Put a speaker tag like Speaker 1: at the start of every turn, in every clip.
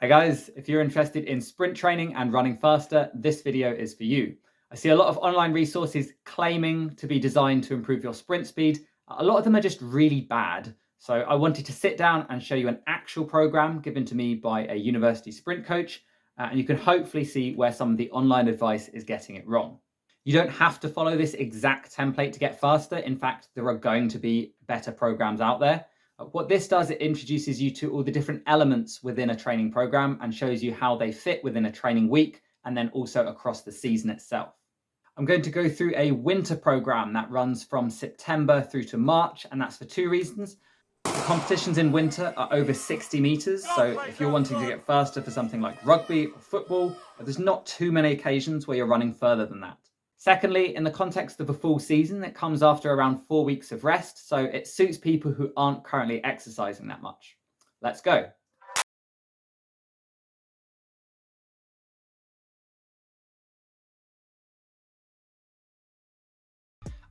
Speaker 1: Hey guys, if you're interested in sprint training and running faster, this video is for you. I see a lot of online resources claiming to be designed to improve your sprint speed. A lot of them are just really bad. So I wanted to sit down and show you an actual program given to me by a university sprint coach, and you can hopefully see where some of the online advice is getting it wrong. You don't have to follow this exact template to get faster. In fact, there are going to be better programs out there. What this does, it introduces you to all the different elements within a training program and shows you how they fit within a training week and then also across the season itself. I'm going to go through a winter program that runs from September through to March, and that's for two reasons. The competitions in winter are over 60 meters, so if you're wanting to get faster for something like rugby or football, there's not too many occasions where you're running further than that. Secondly, in the context of a full season, it comes after around 4 weeks of rest, so it suits people who aren't currently exercising that much. Let's go.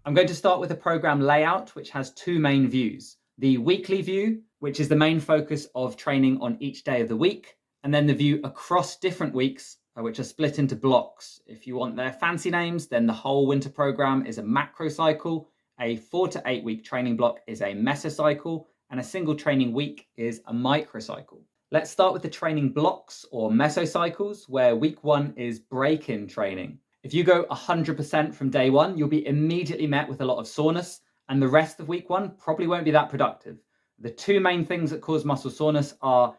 Speaker 1: I'm going to start with a program layout, which has two main views. The weekly view, which is the main focus of training on each day of the week, and then the view across different weeks, which are split into blocks. If you want their fancy names, then the whole winter program is a macro cycle, a 4 to 8 week training block is a mesocycle, and a single training week is a microcycle. Let's start with the training blocks or mesocycles, where week 1 is break-in training. If you go 100% from day 1, you'll be immediately met with a lot of soreness, and the rest of week 1 probably won't be that productive. The two main things that cause muscle soreness are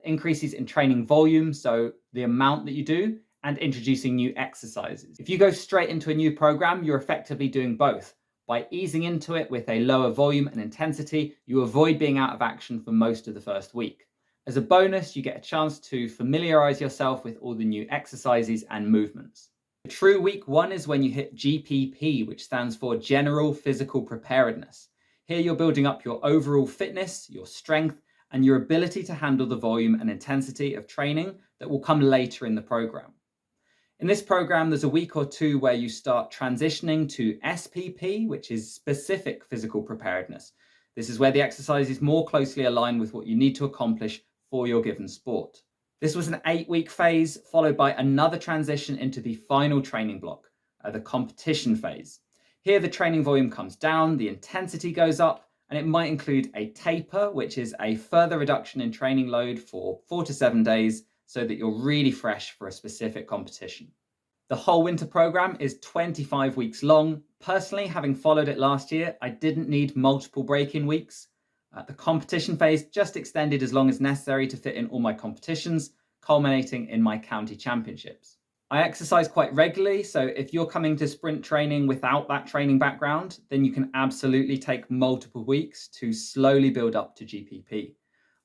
Speaker 1: increases in training volume, so the amount that you do, and introducing new exercises. If you go straight into a new program, you're effectively doing both. By easing into it with a lower volume and intensity, you avoid being out of action for most of the first week. As a bonus, you get a chance to familiarize yourself with all the new exercises and movements. The true week 1 is when you hit GPP, which stands for General Physical Preparedness. Here you're building up your overall fitness, your strength, and your ability to handle the volume and intensity of training that will come later in the program. In this program, there's a week or two where you start transitioning to SPP, which is Specific Physical Preparedness. This is where the exercise is more closely aligned with what you need to accomplish for your given sport. This was an 8-week phase, followed by another transition into the final training block, the competition phase. Here, the training volume comes down, the intensity goes up, and it might include a taper, which is a further reduction in training load for 4 to 7 days so that you're really fresh for a specific competition. The whole winter program is 25 weeks long. Personally, having followed it last year, I didn't need multiple break-in weeks. The competition phase just extended as long as necessary to fit in all my competitions, culminating in my county championships. I exercise quite regularly, so if you're coming to sprint training without that training background, then you can absolutely take multiple weeks to slowly build up to GPP.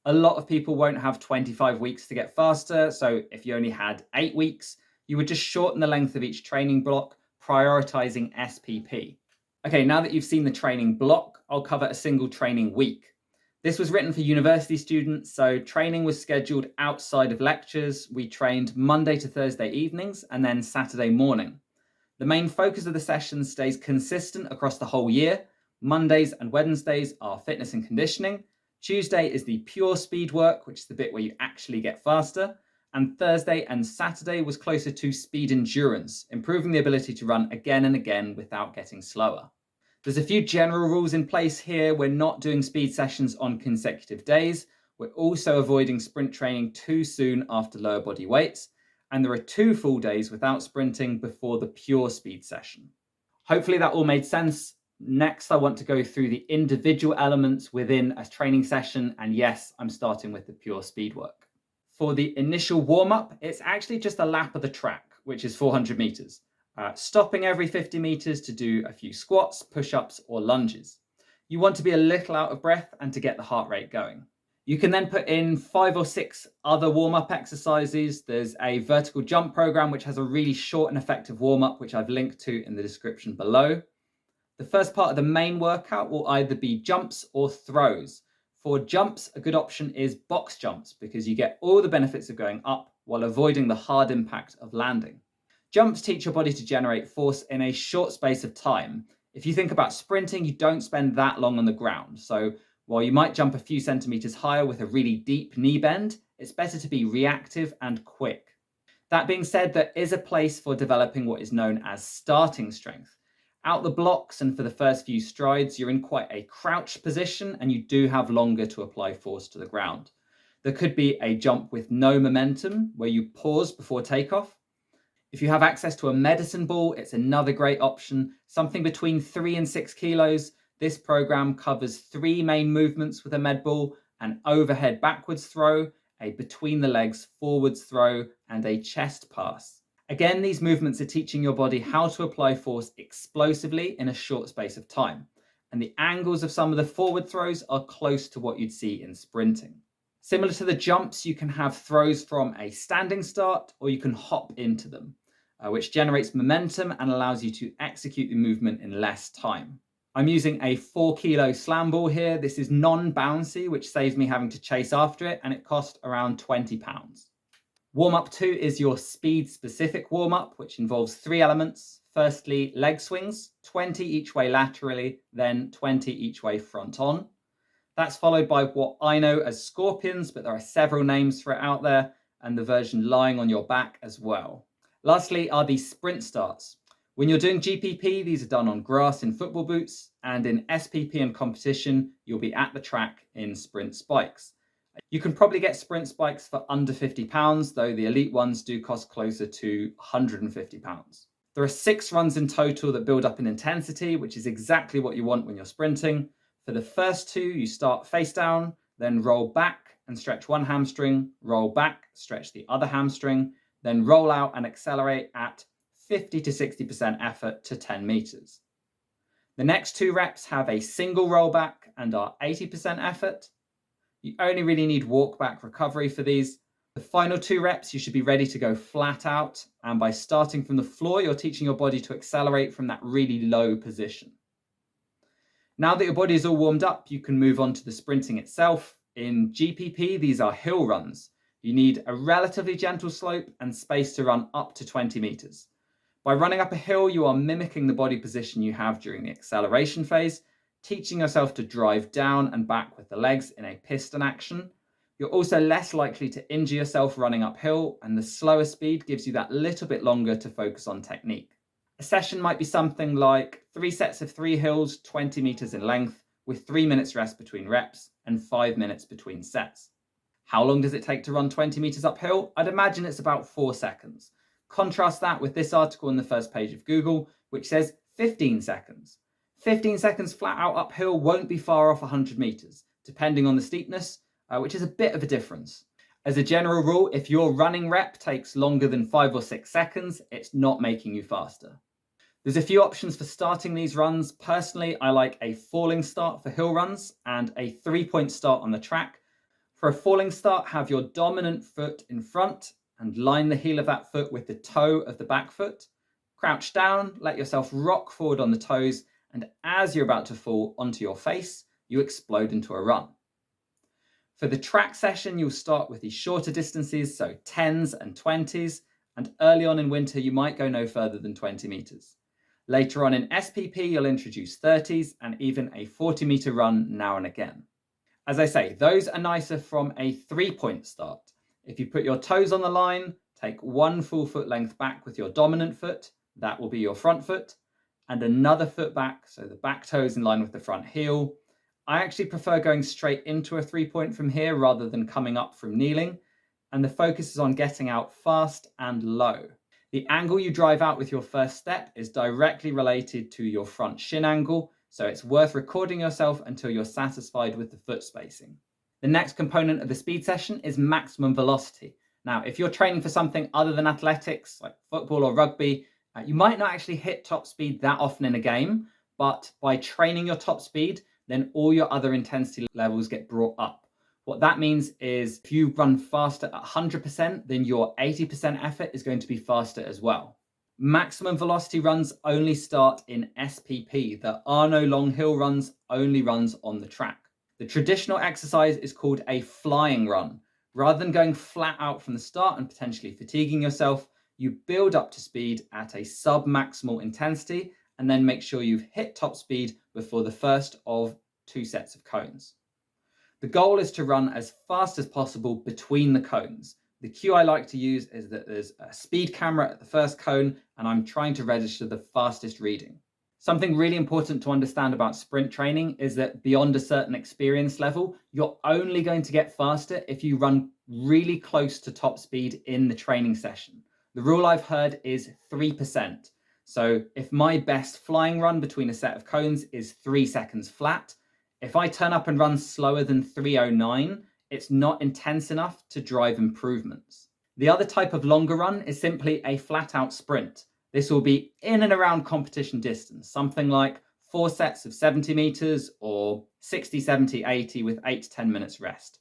Speaker 1: A lot of people won't have 25 weeks to get faster, so if you only had 8 weeks, you would just shorten the length of each training block, prioritizing SPP. Okay, now that you've seen the training block, I'll cover a single training week. This was written for university students, so training was scheduled outside of lectures. We trained Monday to Thursday evenings and then Saturday morning. The main focus of the session stays consistent across the whole year. Mondays and Wednesdays are fitness and conditioning. Tuesday is the pure speed work, which is the bit where you actually get faster. And Thursday and Saturday was closer to speed endurance, improving the ability to run again and again without getting slower. There's a few general rules in place here. We're not doing speed sessions on consecutive days. We're also avoiding sprint training too soon after lower body weights. And there are 2 full days without sprinting before the pure speed session. Hopefully that all made sense. Next, I want to go through the individual elements within a training session. And yes, I'm starting with the pure speed work. For the initial warm-up, it's actually just a lap of the track, which is 400 meters. Stopping every 50 meters to do a few squats, push-ups, or lunges. You want to be a little out of breath and to get the heart rate going. You can then put in 5 or 6 other warm-up exercises. There's a vertical jump program, which has a really short and effective warm-up, which I've linked to in the description below. The first part of the main workout will either be jumps or throws. For jumps, a good option is box jumps because you get all the benefits of going up while avoiding the hard impact of landing. Jumps teach your body to generate force in a short space of time. If you think about sprinting, you don't spend that long on the ground. So while you might jump a few centimeters higher with a really deep knee bend, It's better to be reactive and quick. That being said, there is a place for developing what is known as starting strength. Out the blocks and for the first few strides, you're in quite a crouched position and you do have longer to apply force to the ground. There could be a jump with no momentum where you pause before takeoff. If you have access to a medicine ball, it's another great option, something between 3 and 6 kilos. This program covers 3 main movements with a med ball: an overhead backwards throw, a between the legs forwards throw, and a chest pass. Again, these movements are teaching your body how to apply force explosively in a short space of time. And the angles of some of the forward throws are close to what you'd see in sprinting. Similar to the jumps, you can have throws from a standing start or you can hop into them, which generates momentum and allows you to execute the movement in less time. I'm using a 4 kilo slam ball here. This is non-bouncy, which saves me having to chase after it, and it cost around £20. Warm-up 2 is your speed-specific warm-up, which involves 3 elements. Firstly, leg swings, 20 each way laterally, then 20 each way front on. That's followed by what I know as scorpions, but there are several names for it out there, and the version lying on your back as well. Lastly are the sprint starts. When you're doing GPP, these are done on grass in football boots, and in SPP and competition, you'll be at the track in sprint spikes. You can probably get sprint spikes for under £50, though the elite ones do cost closer to £150. There are 6 runs in total that build up in intensity, which is exactly what you want when you're sprinting. For the first 2, you start face down, then roll back and stretch one hamstring, roll back, stretch the other hamstring, then roll out and accelerate at 50 to 60% effort to 10 meters. The next 2 reps have a single rollback and are 80% effort. You only really need walk back recovery for these. The final 2 reps, you should be ready to go flat out. And by starting from the floor, you're teaching your body to accelerate from that really low position. Now that your body is all warmed up, you can move on to the sprinting itself. In GPP, these are hill runs. You need a relatively gentle slope and space to run up to 20 meters. By running up a hill, you are mimicking the body position you have during the acceleration phase, teaching yourself to drive down and back with the legs in a piston action. You're also less likely to injure yourself running uphill, and the slower speed gives you that little bit longer to focus on technique. A session might be something like 3 sets of 3 hills, 20 meters in length, with 3 minutes rest between reps and 5 minutes between sets. How long does it take to run 20 meters uphill? I'd imagine it's about 4 seconds. Contrast that with this article on the first page of Google, which says 15 seconds. 15 seconds flat out uphill won't be far off 100 meters, depending on the steepness, which is a bit of a difference. As a general rule, if your running rep takes longer than 5 or 6 seconds, it's not making you faster. There's a few options for starting these runs. Personally, I like a falling start for hill runs and a 3-point start on the track. For a falling start, have your dominant foot in front and line the heel of that foot with the toe of the back foot. Crouch down, let yourself rock forward on the toes, and as you're about to fall onto your face, you explode into a run. For the track session, you'll start with the shorter distances, so 10s and 20s, and early on in winter, you might go no further than 20 meters. Later on in SPP, you'll introduce 30s and even a 40-meter run now and again. As I say, those are nicer from a 3-point start. If you put your toes on the line, take 1 full foot length back with your dominant foot, that will be your front foot, and another foot back, so the back toe is in line with the front heel. I actually prefer going straight into a 3-point from here rather than coming up from kneeling, and the focus is on getting out fast and low. The angle you drive out with your first step is directly related to your front shin angle, so it's worth recording yourself until you're satisfied with the foot spacing. The next component of the speed session is maximum velocity. Now, if you're training for something other than athletics, like football or rugby, you might not actually hit top speed that often in a game, but by training your top speed, then all your other intensity levels get brought up. What that means is if you run faster at 100%, then your 80% effort is going to be faster as well. Maximum velocity runs only start in SPP. There are no long hill runs, only runs on the track. The traditional exercise is called a flying run. Rather than going flat out from the start and potentially fatiguing yourself, you build up to speed at a sub-maximal intensity and then make sure you've hit top speed before the first of 2 sets of cones. The goal is to run as fast as possible between the cones. The cue I like to use is that there's a speed camera at the first cone and I'm trying to register the fastest reading. Something really important to understand about sprint training is that beyond a certain experience level, you're only going to get faster if you run really close to top speed in the training session. The rule I've heard is 3%. So if my best flying run between a set of cones is 3 seconds flat, if I turn up and run slower than 3:09, it's not intense enough to drive improvements. The other type of longer run is simply a flat out sprint. This will be in and around competition distance, something like 4 sets of 70 meters or 60, 70, 80 with 8 to 10 minutes rest.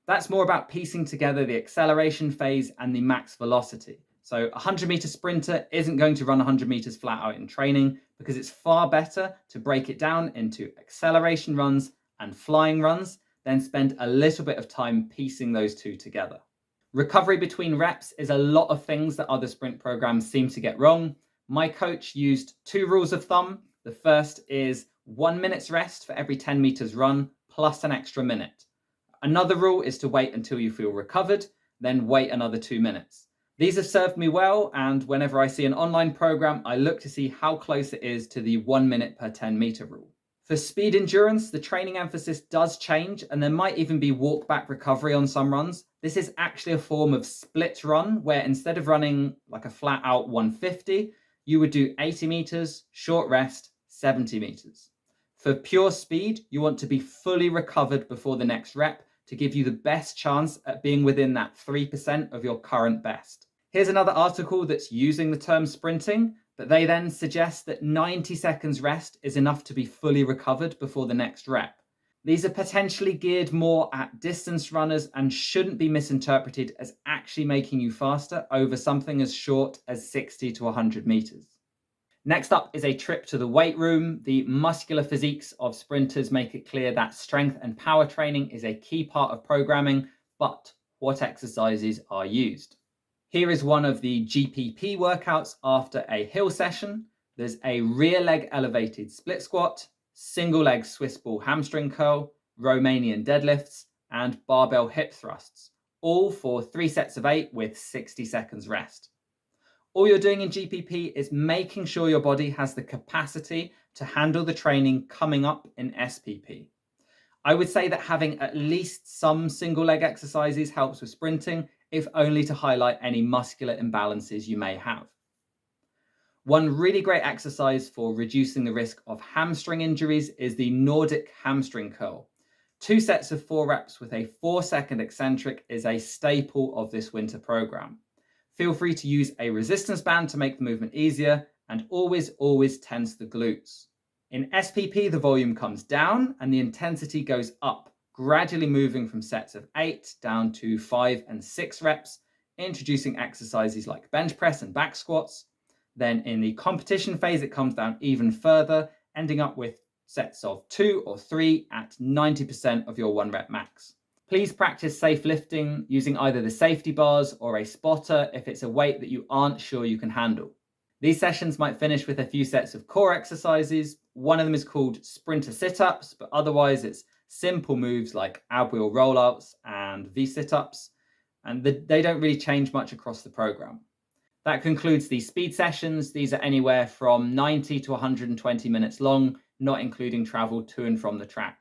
Speaker 1: That's more about piecing together the acceleration phase and the max velocity. So a 100-meter sprinter isn't going to run 100 meters flat out in training because it's far better to break it down into acceleration runs and flying runs, then spend a little bit of time piecing those two together. Recovery between reps is a lot of things that other sprint programs seem to get wrong. My coach used 2 rules of thumb. The first is 1 minute's rest for every 10 meters run plus an extra minute. Another rule is to wait until you feel recovered, then wait another 2 minutes. These have served me well, and whenever I see an online program, I look to see how close it is to the 1 minute per 10 meter rule. For speed endurance, the training emphasis does change, and there might even be walk-back recovery on some runs. This is actually a form of split run, where instead of running like a flat-out 150, you would do 80 meters, short rest, 70 meters. For pure speed, you want to be fully recovered before the next rep to give you the best chance at being within that 3% of your current best. Here's another article that's using the term sprinting, but they then suggest that 90 seconds rest is enough to be fully recovered before the next rep. These are potentially geared more at distance runners and shouldn't be misinterpreted as actually making you faster over something as short as 60 to 100 meters. Next up is a trip to the weight room. The muscular physiques of sprinters make it clear that strength and power training is a key part of programming, but what exercises are used? Here is one of the GPP workouts after a hill session. There's a rear leg elevated split squat, single leg Swiss ball hamstring curl, Romanian deadlifts, and barbell hip thrusts, all for 3 sets of 8 with 60 seconds rest. All you're doing in GPP is making sure your body has the capacity to handle the training coming up in SPP. I would say that having at least some single leg exercises helps with sprinting, if only to highlight any muscular imbalances you may have. One really great exercise for reducing the risk of hamstring injuries is the Nordic hamstring curl. 2 sets of 4 reps with a 4-second eccentric is a staple of this winter program. Feel free to use a resistance band to make the movement easier, and always tense the glutes. In SPP, the volume comes down and the intensity goes up, gradually moving from sets of 8 down to 5 and 6 reps, introducing exercises like bench press and back squats. Then in the competition phase, it comes down even further, ending up with sets of 2 or 3 at 90% of your 1 rep max. Please practice safe lifting using either the safety bars or a spotter if it's a weight that you aren't sure you can handle. These sessions might finish with a few sets of core exercises. One of them is called sprinter sit-ups, but otherwise it's simple moves like ab wheel rollouts and V sit-ups, and they don't really change much across the program. That concludes the speed sessions. These are anywhere from 90 to 120 minutes long, not including travel to and from the track.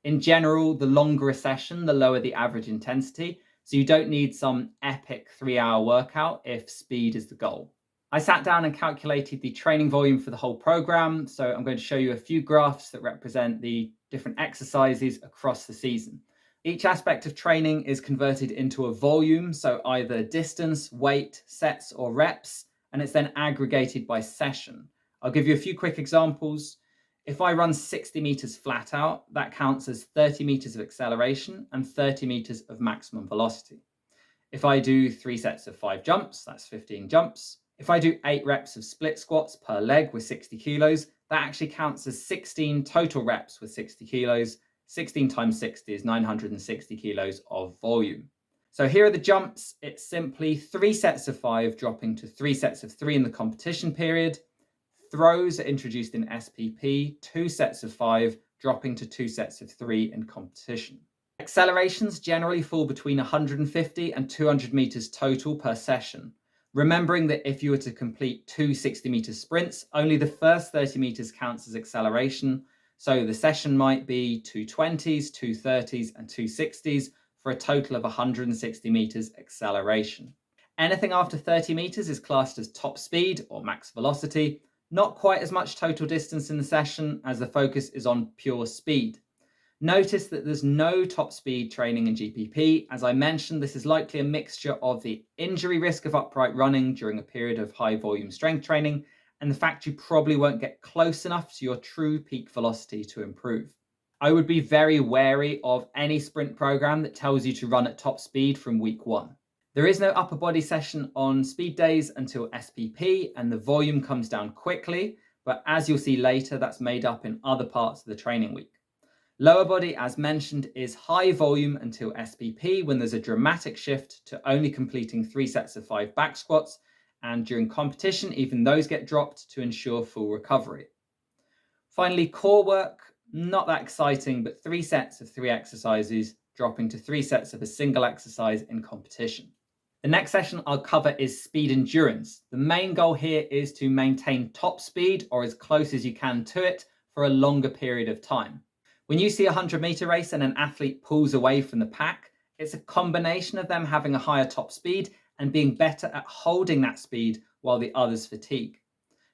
Speaker 1: In general, the longer a session, the lower the average intensity, so you don't need some epic 3-hour workout if speed is the goal. I sat down and calculated the training volume for the whole program, so I'm going to show you a few graphs that represent the different exercises across the season. Each aspect of training is converted into a volume, so either distance, weight, sets, or reps, and it's then aggregated by session. I'll give you a few quick examples. If I run 60 meters flat out, that counts as 30 meters of acceleration and 30 meters of maximum velocity. If I do 3 sets of 5 jumps, that's 15 jumps. If I do 8 reps of split squats per leg with 60 kilos, that actually counts as 16 total reps with 60 kilos. 16 times 60 is 960 kilos of volume. So here are the jumps. It's simply 3 sets of 5 dropping to 3 sets of 3 in the competition period. Throws are introduced in SPP, 2 sets of 5 dropping to 2 sets of 3 in competition. Accelerations generally fall between 150 and 200 meters total per session. Remembering that if you were to complete two 60-meter sprints, only the first 30 meters counts as acceleration. So the session might be 220s, 230s, and 260s for a total of 160 meters acceleration. Anything after 30 meters is classed as top speed or max velocity. Not quite as much total distance in the session as the focus is on pure speed. Notice that there's no top speed training in GPP. As I mentioned, this is likely a mixture of the injury risk of upright running during a period of high volume strength training and the fact you probably won't get close enough to your true peak velocity to improve. I would be very wary of any sprint program that tells you to run at top speed from week 1. There is no upper body session on speed days until SPP, and the volume comes down quickly, but as you'll see later, that's made up in other parts of the training week. Lower body, as mentioned, is high volume until SPP, when there's a dramatic shift to only completing 3 sets of 5 back squats, and during competition, even those get dropped to ensure full recovery. Finally, core work, not that exciting, but 3 sets of 3 exercises, dropping to 3 sets of a single exercise in competition. The next session I'll cover is speed endurance. The main goal here is to maintain top speed or as close as you can to it for a longer period of time. When you see a 100-meter race and an athlete pulls away from the pack, it's a combination of them having a higher top speed and being better at holding that speed while the others fatigue.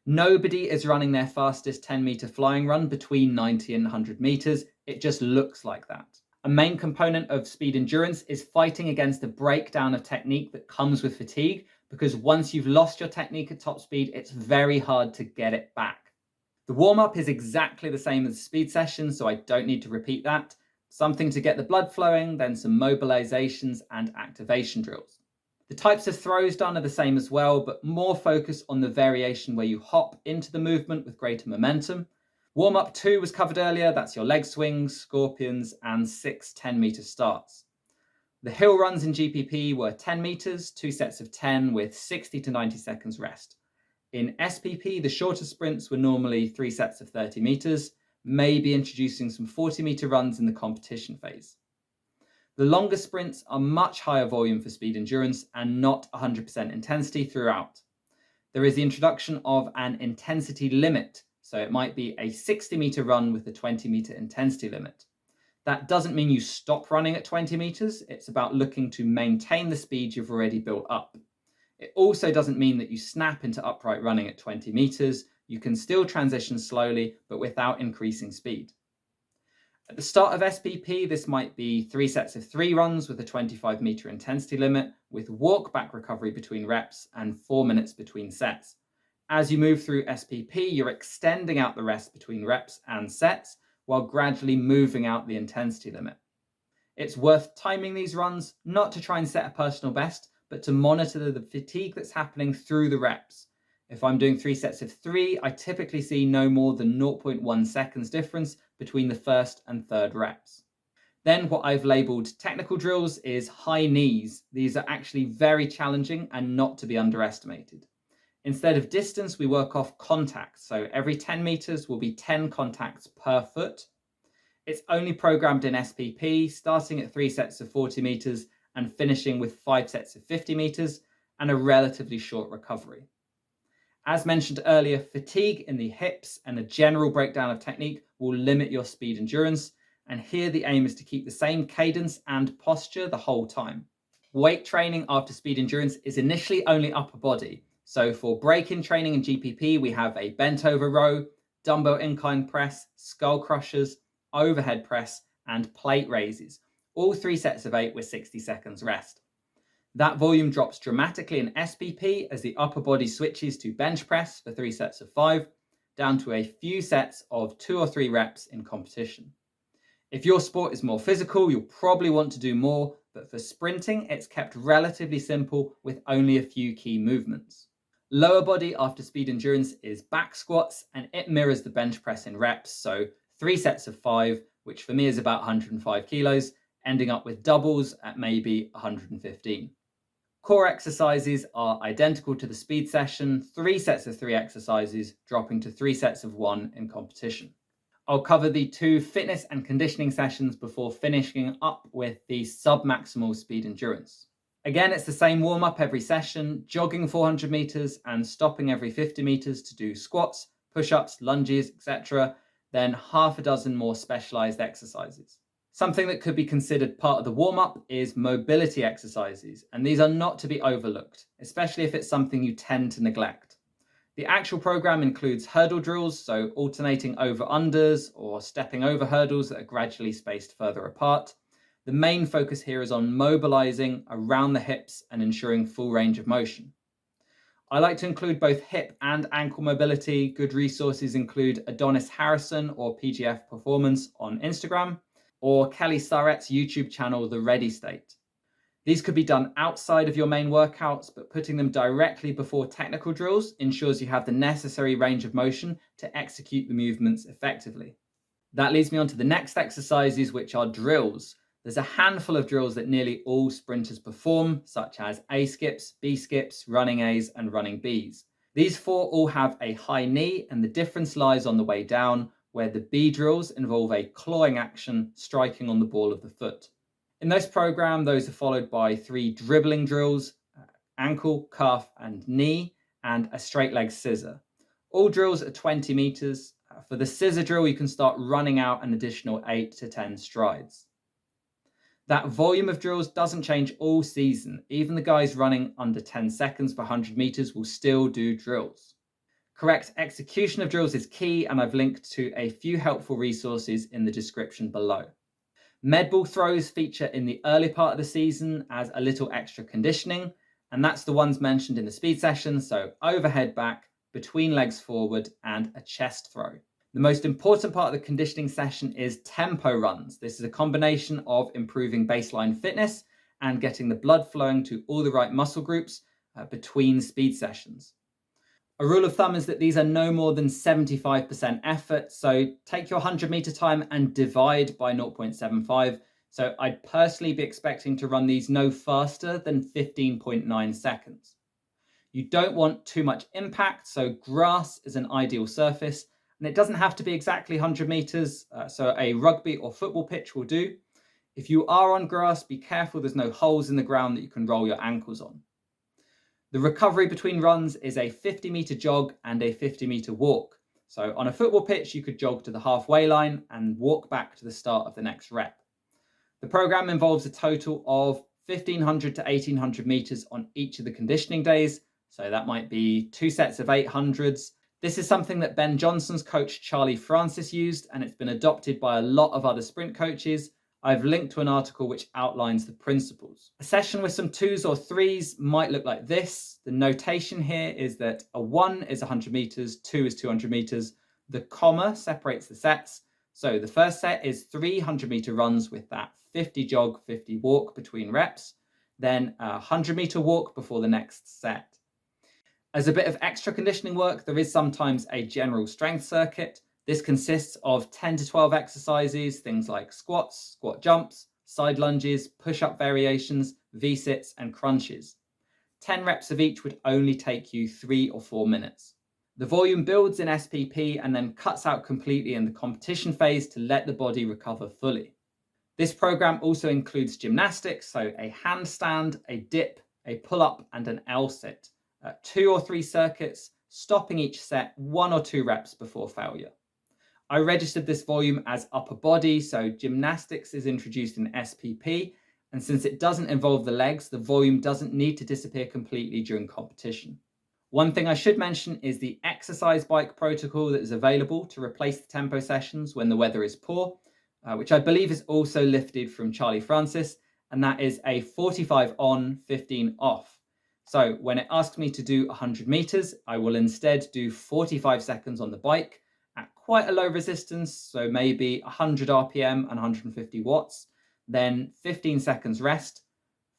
Speaker 1: Nobody is running their fastest 10-meter flying run between 90 and 100 meters. It just looks like that. A main component of speed endurance is fighting against the breakdown of technique that comes with fatigue, because once you've lost your technique at top speed, it's very hard to get it back. The warm-up is exactly the same as the speed session, so I don't need to repeat that. Something to get the blood flowing, then some mobilizations and activation drills. The types of throws done are the same as well, but more focus on the variation where you hop into the movement with greater momentum. Warm-up 2 was covered earlier. That's your leg swings, scorpions, and 6 10-meter starts. The hill runs in GPP were 10 meters, 2 sets of 10 with 60 to 90 seconds rest. In SPP, the shorter sprints were normally 3 sets of 30 meters, maybe introducing some 40-meter runs in the competition phase. The longer sprints are much higher volume for speed endurance and not 100% intensity throughout. There is the introduction of an intensity limit, so it might be a 60-meter run with a 20-meter intensity limit. That doesn't mean you stop running at 20 meters, it's about looking to maintain the speed you've already built up. It also doesn't mean that you snap into upright running at 20 meters. You can still transition slowly, but without increasing speed. At the start of SPP, this might be 3 sets of 3 runs with a 25-meter intensity limit, with walk-back recovery between reps and 4 minutes between sets. As you move through SPP, you're extending out the rest between reps and sets, while gradually moving out the intensity limit. It's worth timing these runs, not to try and set a personal best, but to monitor the fatigue that's happening through the reps. If I'm doing 3 sets of 3, I typically see no more than 0.1 seconds difference between the first and third reps. Then what I've labeled technical drills is high knees. These are actually very challenging and not to be underestimated. Instead of distance, we work off contact. So every 10 meters will be 10 contacts per foot. It's only programmed in SPP, starting at 3 sets of 40 meters and finishing with 5 sets of 50 meters and a relatively short recovery. As mentioned earlier, fatigue in the hips and a general breakdown of technique will limit your speed endurance, and here the aim is to keep the same cadence and posture the whole time. Weight training after speed endurance is initially only upper body, so for break-in training in GPP we have a bent over row, dumbbell incline press, skull crushers, overhead press, and plate raises. All 3 sets of 8 with 60 seconds rest. That volume drops dramatically in SPP as the upper body switches to bench press for 3 sets of 5, down to a few sets of 2 or 3 reps in competition. If your sport is more physical, you'll probably want to do more, but for sprinting, it's kept relatively simple with only a few key movements. Lower body after speed endurance is back squats, and it mirrors the bench press in reps, so 3 sets of 5, which for me is about 105 kilos, ending up with doubles at maybe 115. Core exercises are identical to the speed session, 3 sets of 3 exercises, dropping to 3 sets of 1 in competition. I'll cover the 2 fitness and conditioning sessions before finishing up with the submaximal speed endurance. Again, it's the same warm-up every session, jogging 400 meters and stopping every 50 meters to do squats, push-ups, lunges, etc., then half a dozen more specialized exercises. Something that could be considered part of the warm-up is mobility exercises, and these are not to be overlooked, especially if it's something you tend to neglect. The actual program includes hurdle drills, so alternating over-unders or stepping over hurdles that are gradually spaced further apart. The main focus here is on mobilizing around the hips and ensuring full range of motion. I like to include both hip and ankle mobility. Good resources include Adonis Harrison or PGF Performance on Instagram, or Kelly Starrett's YouTube channel, The Ready State. These could be done outside of your main workouts, but putting them directly before technical drills ensures you have the necessary range of motion to execute the movements effectively. That leads me on to the next exercises, which are drills. There's a handful of drills that nearly all sprinters perform, such as A skips, B skips, running A's, and running B's. These 4 all have a high knee, and the difference lies on the way down, where the B drills involve a clawing action striking on the ball of the foot. In this program, those are followed by 3 dribbling drills, ankle, calf, and knee, and a straight leg scissor. All drills are 20 meters. For the scissor drill, you can start running out an additional 8 to 10 strides. That volume of drills doesn't change all season. Even the guys running under 10 seconds per 100 meters will still do drills. Correct execution of drills is key, and I've linked to a few helpful resources in the description below. Med ball throws feature in the early part of the season as a little extra conditioning, and that's the ones mentioned in the speed session, so overhead back, between legs forward, and a chest throw. The most important part of the conditioning session is tempo runs. This is a combination of improving baseline fitness and getting the blood flowing to all the right muscle groups between speed sessions. A rule of thumb is that these are no more than 75% effort, so take your 100-meter time and divide by 0.75. So I'd personally be expecting to run these no faster than 15.9 seconds. You don't want too much impact, so grass is an ideal surface, and it doesn't have to be exactly 100 meters, so a rugby or football pitch will do. If you are on grass, be careful there's no holes in the ground that you can roll your ankles on. The recovery between runs is a 50-meter jog and a 50-meter walk. So on a football pitch, you could jog to the halfway line and walk back to the start of the next rep. The program involves a total of 1,500 to 1,800 meters on each of the conditioning days. So that might be 2 sets of 800s. This is something that Ben Johnson's coach Charlie Francis used, and it's been adopted by a lot of other sprint coaches. I've linked to an article which outlines the principles. A session with some 2s or 3s might look like this. The notation here is that a 1 is 100 meters, 2 is 200 meters. The comma separates the sets. So the first set is 300-meter runs with that 50 jog, 50 walk between reps, then a 100-meter walk before the next set. As a bit of extra conditioning work, there is sometimes a general strength circuit. This consists of 10 to 12 exercises, things like squats, squat jumps, side lunges, push-up variations, V-sits, and crunches. 10 reps of each would only take you 3 or 4 minutes. The volume builds in SPP and then cuts out completely in the competition phase to let the body recover fully. This program also includes gymnastics, so a handstand, a dip, a pull-up, and an L-sit. 2 or 3 circuits, stopping each set 1 or 2 reps before failure. I registered this volume as upper body, so gymnastics is introduced in SPP, and since it doesn't involve the legs, the volume doesn't need to disappear completely during competition. One thing I should mention is the exercise bike protocol that is available to replace the tempo sessions when the weather is poor, which I believe is also lifted from Charlie Francis, and that is a 45 on, 15 off. So when it asks me to do 100 meters, I will instead do 45 seconds on the bike at quite a low resistance, so maybe 100 RPM and 150 watts, then 15 seconds rest.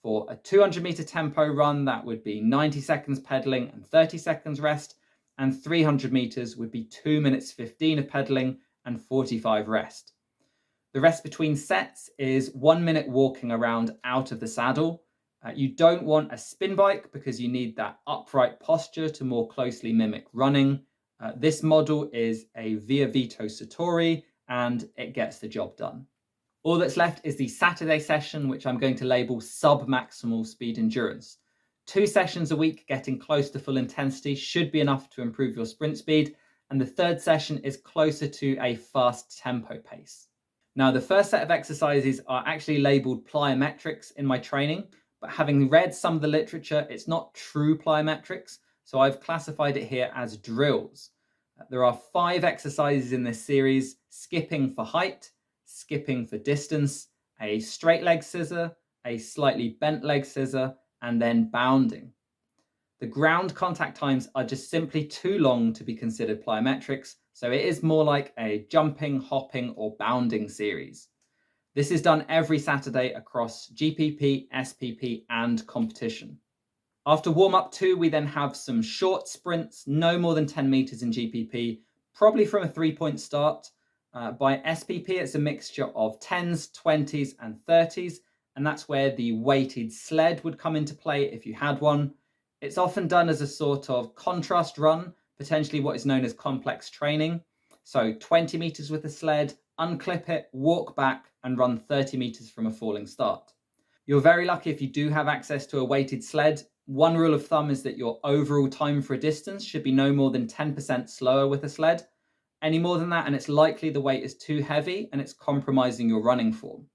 Speaker 1: For a 200-meter tempo run, that would be 90 seconds pedaling and 30 seconds rest, and 300 meters would be 2 minutes 15 of pedaling and 45 rest. The rest between sets is 1 minute walking around out of the saddle. You don't want a spin bike because you need that upright posture to more closely mimic running. This model is a Via Vito Satori, and it gets the job done. All that's left is the Saturday session, which I'm going to label sub-maximal speed endurance. 2 sessions a week getting close to full intensity should be enough to improve your sprint speed, and the third session is closer to a fast tempo pace. Now, the first set of exercises are actually labeled plyometrics in my training, but having read some of the literature, it's not true plyometrics, so I've classified it here as drills. There are 5 exercises in this series: skipping for height, skipping for distance, a straight leg scissor, a slightly bent leg scissor, and then bounding. The ground contact times are just simply too long to be considered plyometrics, so it is more like a jumping, hopping, or bounding series. This is done every Saturday across GPP, SPP, and competition. After warm-up 2, we then have some short sprints, no more than 10 meters in GPP, probably from a 3-point start. By SPP, it's a mixture of 10s, 20s, and 30s, and that's where the weighted sled would come into play if you had one. It's often done as a sort of contrast run, potentially what is known as complex training. So 20 meters with the sled, unclip it, walk back, and run 30 meters from a falling start. You're very lucky if you do have access to a weighted sled. One rule of thumb is that your overall time for a distance should be no more than 10% slower with a sled. Any more than that, and it's likely the weight is too heavy and it's compromising your running form.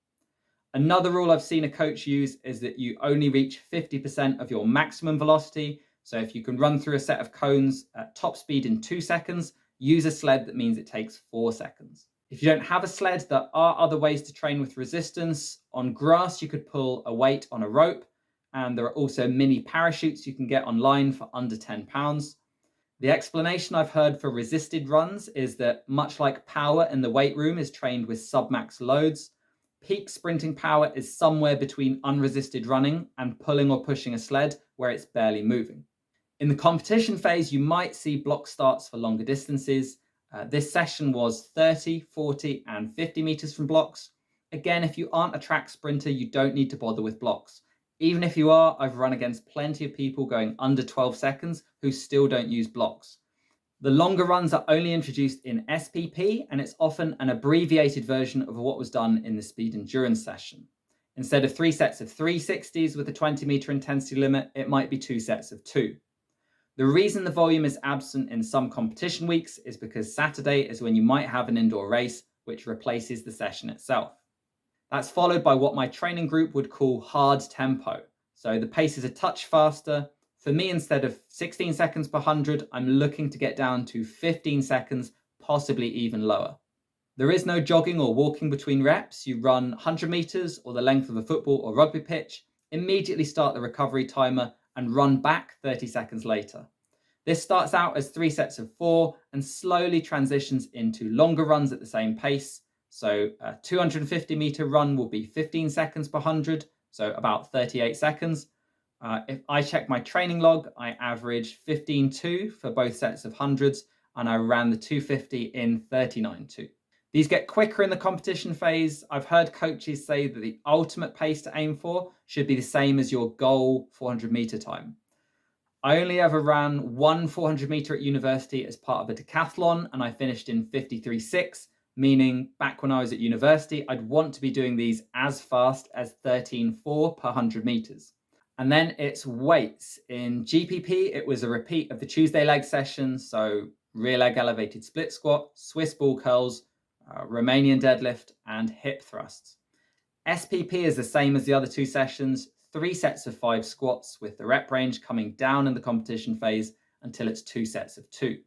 Speaker 1: Another rule I've seen a coach use is that you only reach 50% of your maximum velocity. So if you can run through a set of cones at top speed in 2 seconds, use a sled that means it takes 4 seconds. If you don't have a sled, there are other ways to train with resistance. On grass, you could pull a weight on a rope, and there are also mini parachutes you can get online for under £10. The explanation I've heard for resisted runs is that much like power in the weight room is trained with submax loads, peak sprinting power is somewhere between unresisted running and pulling or pushing a sled where it's barely moving. In the competition phase, you might see block starts for longer distances. This session was 30, 40, and 50 meters from blocks. Again, if you aren't a track sprinter, you don't need to bother with blocks. Even if you are, I've run against plenty of people going under 12 seconds who still don't use blocks. The longer runs are only introduced in SPP, and it's often an abbreviated version of what was done in the speed endurance session. Instead of 3 sets of 360s with a 20-meter intensity limit, it might be 2 sets of 2. The reason the volume is absent in some competition weeks is because Saturday is when you might have an indoor race, which replaces the session itself. That's followed by what my training group would call hard tempo. So the pace is a touch faster. For me, instead of 16 seconds per 100, I'm looking to get down to 15 seconds, possibly even lower. There is no jogging or walking between reps. You run 100 meters or the length of a football or rugby pitch, immediately start the recovery timer and run back 30 seconds later. This starts out as 3 sets of 4 and slowly transitions into longer runs at the same pace. So a 250 meter run will be 15 seconds per 100, so about 38 seconds. If I check my training log, I average 15.2 for both sets of hundreds, and I ran the 250 in 39.2. These get quicker in the competition phase. I've heard coaches say that the ultimate pace to aim for should be the same as your goal 400 meter time. I only ever ran one 400 meter at university as part of a decathlon, and I finished in 53.6, meaning back when I was at university, I'd want to be doing these as fast as 13.4 per 100 meters. And then it's weights. In GPP, it was a repeat of the Tuesday leg session. So rear leg elevated split squat, Swiss ball curls, Romanian deadlift, and hip thrusts. SPP is the same as the other 2 sessions, 3 sets of 5 squats with the rep range coming down in the competition phase until it's 2 sets of 2.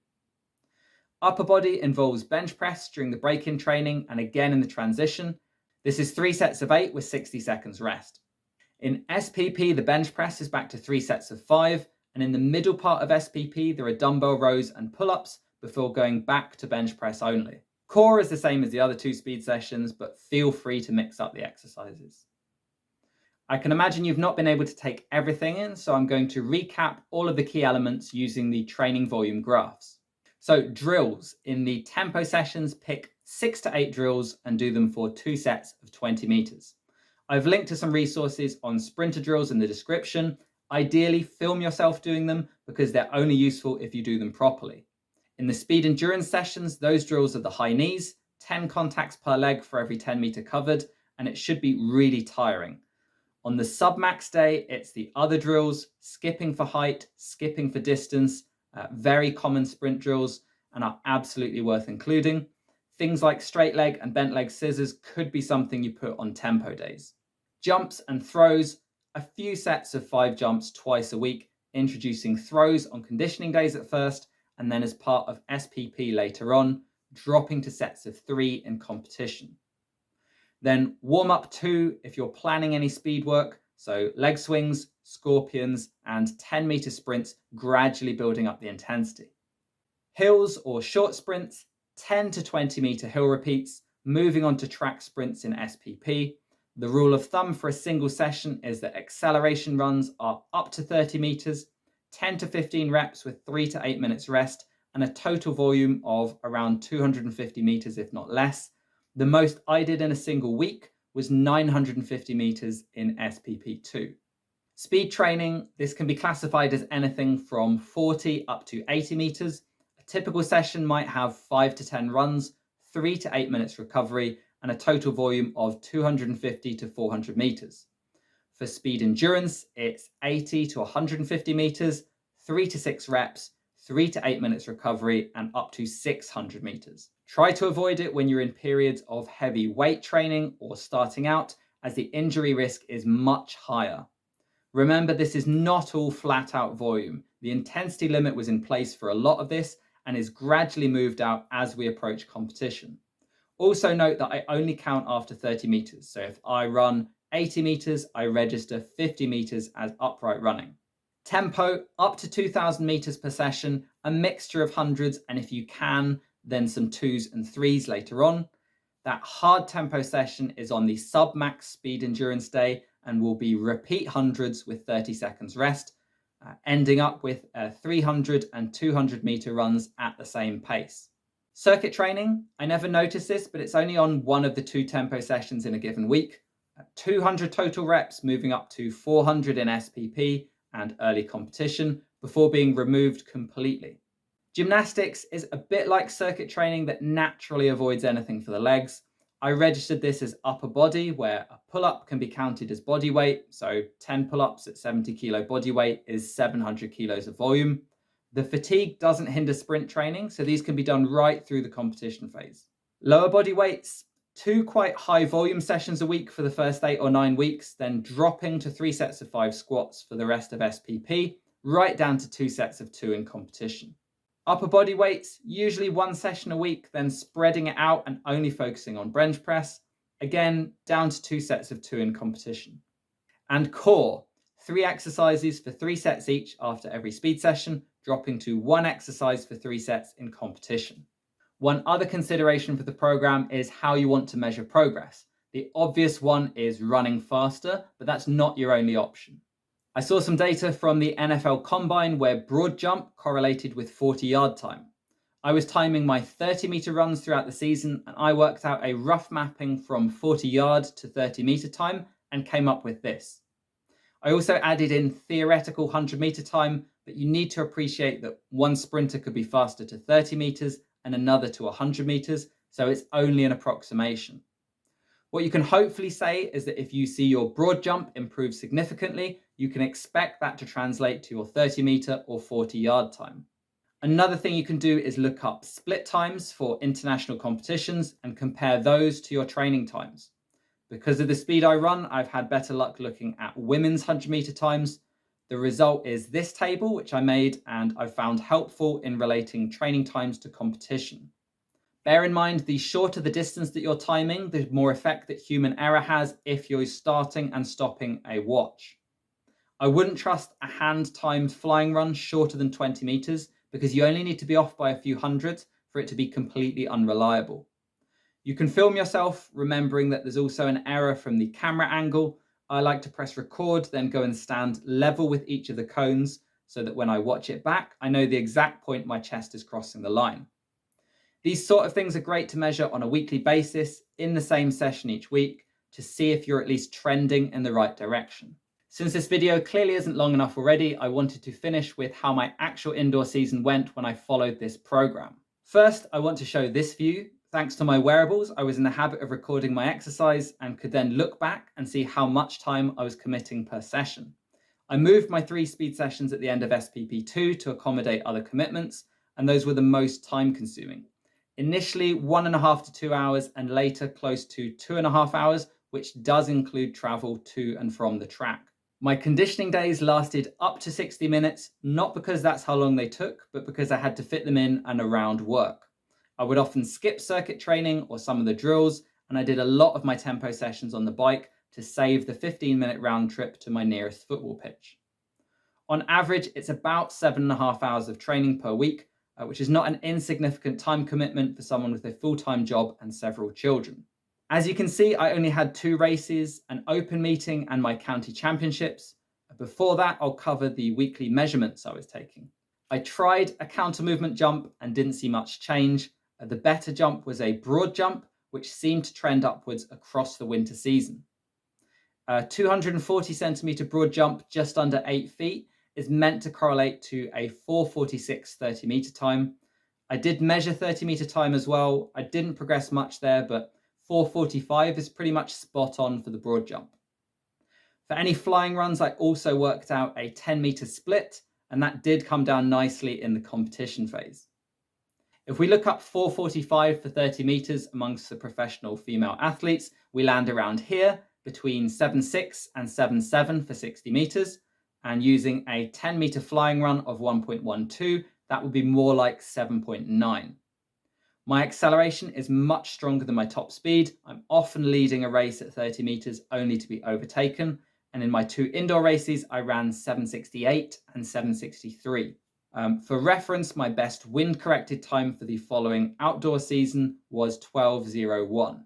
Speaker 1: Upper body involves bench press during the break-in training and again in the transition. This is 3 sets of 8 with 60 seconds rest. In SPP, the bench press is back to 3 sets of 5, and in the middle part of SPP, there are dumbbell rows and pull-ups before going back to bench press only. Core is the same as the other 2 speed sessions, but feel free to mix up the exercises. I can imagine you've not been able to take everything in, so I'm going to recap all of the key elements using the training volume graphs. So drills. In the tempo sessions, pick 6 to 8 drills and do them for 2 sets of 20 meters. I've linked to some resources on sprinter drills in the description. Ideally, film yourself doing them because they're only useful if you do them properly. In the speed endurance sessions, those drills are the high knees, 10 contacts per leg for every 10 meter covered, and it should be really tiring. On the Submax day, it's the other drills, skipping for height, skipping for distance, very common sprint drills, and are absolutely worth including. Things like straight leg and bent leg scissors could be something you put on tempo days. Jumps and throws, a few sets of 5 jumps twice a week, introducing throws on conditioning days at first, and then as part of SPP later on, dropping to sets of 3 in competition. Then warm up 2 if you're planning any speed work, so leg swings, scorpions, and 10 meter sprints, gradually building up the intensity. Hills or short sprints, 10 to 20 meter hill repeats, moving on to track sprints in SPP. The rule of thumb for a single session is that acceleration runs are up to 30 meters, 10 to 15 reps with 3 to 8 minutes rest, and a total volume of around 250 meters, if not less. The most I did in a single week was 950 meters in SPP2. Speed training, this can be classified as anything from 40 up to 80 meters. A typical session might have 5 to 10 runs, 3 to 8 minutes recovery, and a total volume of 250 to 400 meters. For speed endurance, it's 80 to 150 meters, 3 to 6 reps, 3 to 8 minutes recovery, and up to 600 meters. Try to avoid it when you're in periods of heavy weight training or starting out, as the injury risk is much higher. Remember, this is not all flat out volume. The intensity limit was in place for a lot of this and is gradually moved out as we approach competition. Also note that I only count after 30 meters. So if I run 80 meters, I register 50 meters as upright running. Tempo up to 2,000 meters per session, a mixture of hundreds, and if you can, then some 2s and 3s later on. That hard tempo session is on the Submax speed endurance day and will be repeat hundreds with 30 seconds rest, ending up with 300 and 200 meter runs at the same pace. Circuit training, I never noticed this, but it's only on one of the 2 tempo sessions in a given week. 200 total reps, moving up to 400 in SPP and early competition before being removed completely. Gymnastics is a bit like circuit training that naturally avoids anything for the legs. I registered this as upper body, where a pull-up can be counted as body weight. So 10 pull-ups at 70 kilo body weight is 700 kilos of volume. The fatigue doesn't hinder sprint training, so these can be done right through the competition phase. Lower body weights, 2 quite high volume sessions a week for the first 8 or 9 weeks, then dropping to 3 sets of 5 squats for the rest of SPP, right down to 2 sets of 2 in competition. Upper body weights, usually 1 session a week, then spreading it out and only focusing on bench press. Again, down to 2 sets of 2 in competition. And core, 3 exercises for 3 sets each after every speed session, dropping to 1 exercise for 3 sets in competition. One other consideration for the program is how you want to measure progress. The obvious one is running faster, but that's not your only option. I saw some data from the NFL Combine where broad jump correlated with 40-yard time. I was timing my 30-meter runs throughout the season, and I worked out a rough mapping from 40-yard to 30-meter time and came up with this. I also added in theoretical 100-meter time, but you need to appreciate that one sprinter could be faster to 30 meters and another to 100 meters, so it's only an approximation. What you can hopefully say is that if you see your broad jump improve significantly, you can expect that to translate to your 30-meter or 40-yard time. Another thing you can do is look up split times for international competitions and compare those to your training times. Because of the speed I run, I've had better luck looking at women's 100-meter times. The result is this table, which I made and I found helpful in relating training times to competition. Bear in mind, the shorter the distance that you're timing, the more effect that human error has if you're starting and stopping a watch. I wouldn't trust a hand-timed flying run shorter than 20 meters because you only need to be off by a few hundreds for it to be completely unreliable. You can film yourself, remembering that there's also an error from the camera angle. I like to press record, then go and stand level with each of the cones so that when I watch it back, I know the exact point my chest is crossing the line. These sort of things are great to measure on a weekly basis in the same session each week to see if you're at least trending in the right direction. Since this video clearly isn't long enough already, I wanted to finish with how my actual indoor season went when I followed this program. First, I want to show this view. Thanks to my wearables, I was in the habit of recording my exercise and could then look back and see how much time I was committing per session. I moved my 3 speed sessions at the end of SPP2 to accommodate other commitments, and those were the most time consuming. Initially 1.5 to 2 hours, and later close to 2.5 hours, which does include travel to and from the track. My conditioning days lasted up to 60 minutes, not because that's how long they took, but because I had to fit them in and around work. I would often skip circuit training or some of the drills, and I did a lot of my tempo sessions on the bike to save the 15-minute round trip to my nearest football pitch. On average, it's about 7.5 hours of training per week, which is not an insignificant time commitment for someone with a full-time job and several children. As you can see, I only had 2 races, an open meeting and my county championships. Before that, I'll cover the weekly measurements I was taking. I tried a counter movement jump and didn't see much change. The better jump was a broad jump, which seemed to trend upwards across the winter season. A 240 centimeter broad jump just under 8 feet is meant to correlate to a 4:46 30-meter time. I did measure 30-meter time as well. I didn't progress much there, but 4:45 is pretty much spot on for the broad jump. For any flying runs, I also worked out a 10-meter split, and that did come down nicely in the competition phase. If we look up 4:45 for 30 meters amongst the professional female athletes, we land around here between 7.6 and 7.7 for 60 meters. And using a 10-meter flying run of 1.12, that would be more like 7.9. My acceleration is much stronger than my top speed. I'm often leading a race at 30 meters only to be overtaken. And in my 2 indoor races, I ran 7.68 and 7.63. For reference, my best wind-corrected time for the following outdoor season was 12:01.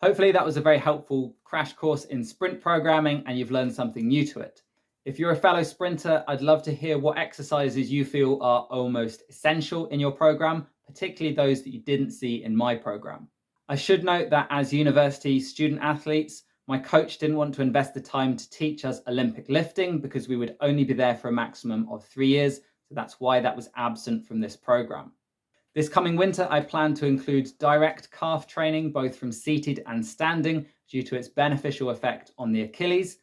Speaker 1: Hopefully that was a very helpful crash course in sprint programming and you've learned something new to it. If you're a fellow sprinter, I'd love to hear what exercises you feel are almost essential in your program, particularly those that you didn't see in my program. I should note that as university student athletes, my coach didn't want to invest the time to teach us Olympic lifting because we would only be there for a maximum of 3 years. So that's why that was absent from this program. This coming winter, I plan to include direct calf training, both from seated and standing, due to its beneficial effect on the Achilles.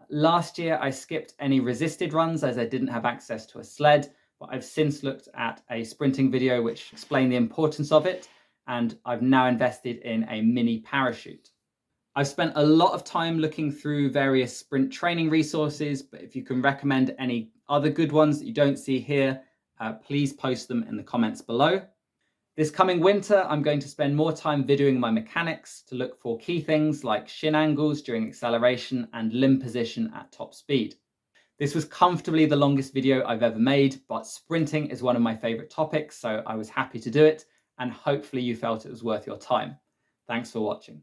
Speaker 1: Last year, I skipped any resisted runs as I didn't have access to a sled, but I've since looked at a sprinting video which explained the importance of it, and I've now invested in a mini parachute. I've spent a lot of time looking through various sprint training resources, but if you can recommend any other good ones that you don't see here, please post them in the comments below. This coming winter, I'm going to spend more time videoing my mechanics to look for key things like shin angles during acceleration and limb position at top speed. This was comfortably the longest video I've ever made, but sprinting is one of my favorite topics, so I was happy to do it, and hopefully you felt it was worth your time. Thanks for watching.